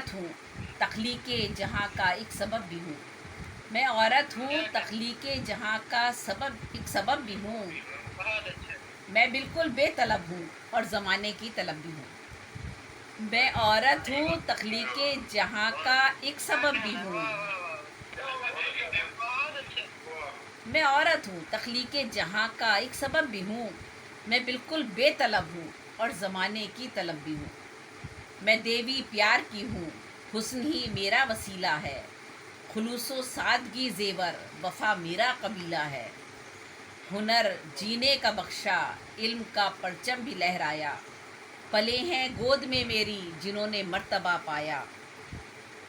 عورت ہوں تخلیق جہاں کا ایک سبب بھی ہوں. میں عورت ہوں تخلیق جہاں کا ایک سبب بھی ہوں. بہت اچھا. میں بالکل بے طلب ہوں اور زمانے کی طلب بھی ہوں. میں عورت ہوں تخلیق جہاں کا ایک سبب بھی ہوں. بہت اچھا. میں عورت ہوں تخلیق جہاں کا ایک سبب بھی ہوں. میں بالکل بے طلب ہوں اور زمانے کی طلب بھی ہوں. میں دیوی پیار کی ہوں حسن ہی میرا وسیلہ ہے. خلوص و سادگی زیور وفا میرا قبیلہ ہے. ہنر جینے کا بخشا علم کا پرچم بھی لہرایا. پلے ہیں گود میں میری جنہوں نے مرتبہ پایا.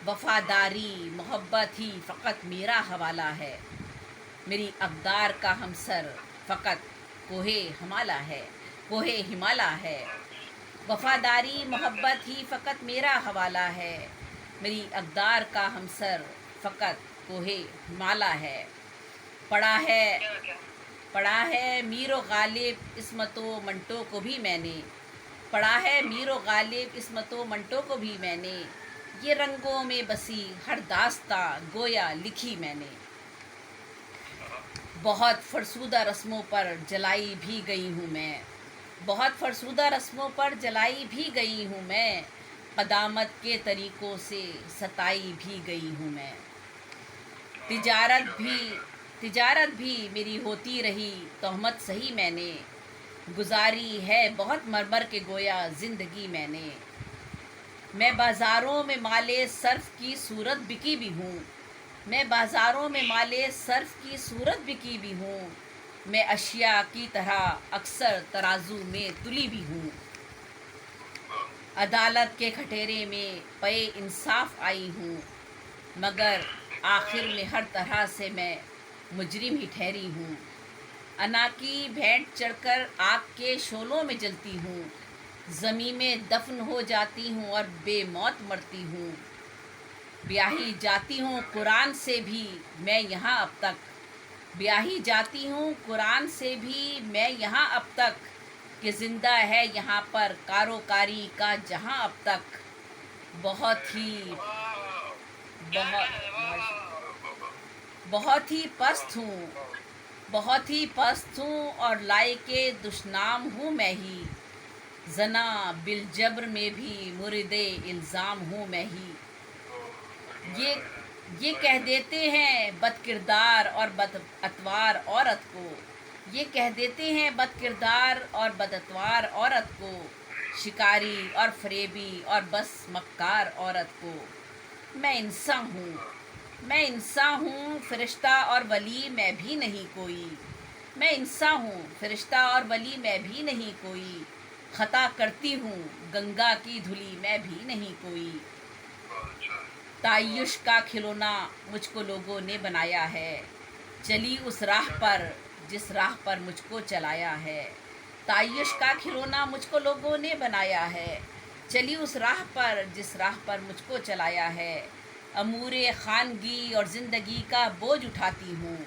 وفاداری محبت ہی فقط میرا حوالہ ہے. میری اقدار کا ہمسر فقط کوہ ہمالہ ہے. وفاداری محبت ہی فقط میرا حوالہ ہے. میری اقدار کا ہمسر فقط کوہ ہمالہ ہے. پڑھا ہے کیا کیا. پڑھا ہے میر و غالب عصمت و منٹو کو بھی میں نے. پڑھا ہے میر و غالب عصمت و منٹو کو بھی میں نے. یہ رنگوں میں بسی ہر داستاں گویا لکھی میں نے. بہت فرسودہ رسموں پر جلائی بھی گئی ہوں میں. بہت فرسودہ رسموں پر جلائی بھی گئی ہوں میں. قدامت کے طریقوں سے ستائی بھی گئی ہوں میں. تجارت بھی میری ہوتی رہی تہمت سہی میں نے. گزاری ہے بہت مرمر کے گویا زندگی میں نے. میں بازاروں میں مال صرف کی صورت بکی بھی ہوں. میں بازاروں میں مال صرف کی صورت بکی بھی ہوں. میں اشیاء کی طرح اکثر ترازو میں تلی بھی ہوں. عدالت کے کھٹیرے میں پے انصاف آئی ہوں. مگر آخر میں ہر طرح سے میں مجرم ہی ٹھہری ہوں. انا کی بھینٹ چڑھ کر آگ کے شعلوں میں جلتی ہوں. زمین میں دفن ہو جاتی ہوں اور بے موت مرتی ہوں. بیاہی جاتی ہوں قرآن سے بھی میں یہاں اب تک. بیاہی جاتی ہوں قرآن سے بھی میں یہاں اب تک. کہ زندہ ہے یہاں پر کاروکاری کا جہاں اب تک. بہت ہی کیا بہت کیا ہے. بہت ہی پست ہوں. بہت ہی پست ہوں اور لائق دشنام ہوں میں ہی. زنا بالجبر میں بھی مورد الزام ہوں میں ہی. یہ کہہ دیتے ہیں بد کردار اور بد اتوار عورت کو. یہ کہہ دیتے ہیں بد کردار اور بد اتوار عورت کو. شکاری اور فریبی اور بس مکار عورت کو. میں انسان ہوں. میں انسان ہوں فرشتہ اور ولی میں بھی نہیں کوئی. میں انسان ہوں فرشتہ اور ولی میں بھی نہیں کوئی. خطا کرتی ہوں گنگا کی دھلی میں بھی نہیں کوئی. تعیش کا کھلونا مجھ کو لوگوں نے بنایا ہے. چلی اس راہ پر جس راہ پر مجھ کو چلایا ہے. تعیش کا کھلونا مجھ کو لوگوں نے بنایا ہے. چلی اس راہ پر جس راہ پر مجھ کو چلایا ہے. امور خانگی اور زندگی کا بوجھ اٹھاتی ہوں.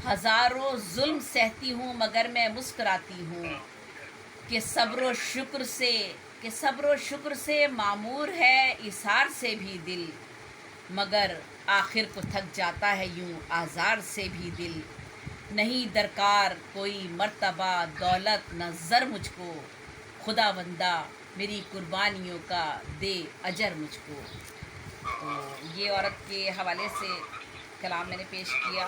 ہزاروں ظلم سہتی ہوں مگر میں مسکراتی ہوں. کہ صبر و شکر سے معمور ہے ایثار سے بھی دل. مگر آخر کو تھک جاتا ہے یوں آزار سے بھی دل. نہیں درکار کوئی مرتبہ دولت نہ زر مجھ کو. خدا بندہ میری قربانیوں کا دے اجر مجھ کو. تو یہ عورت کے حوالے سے کلام میں نے پیش کیا.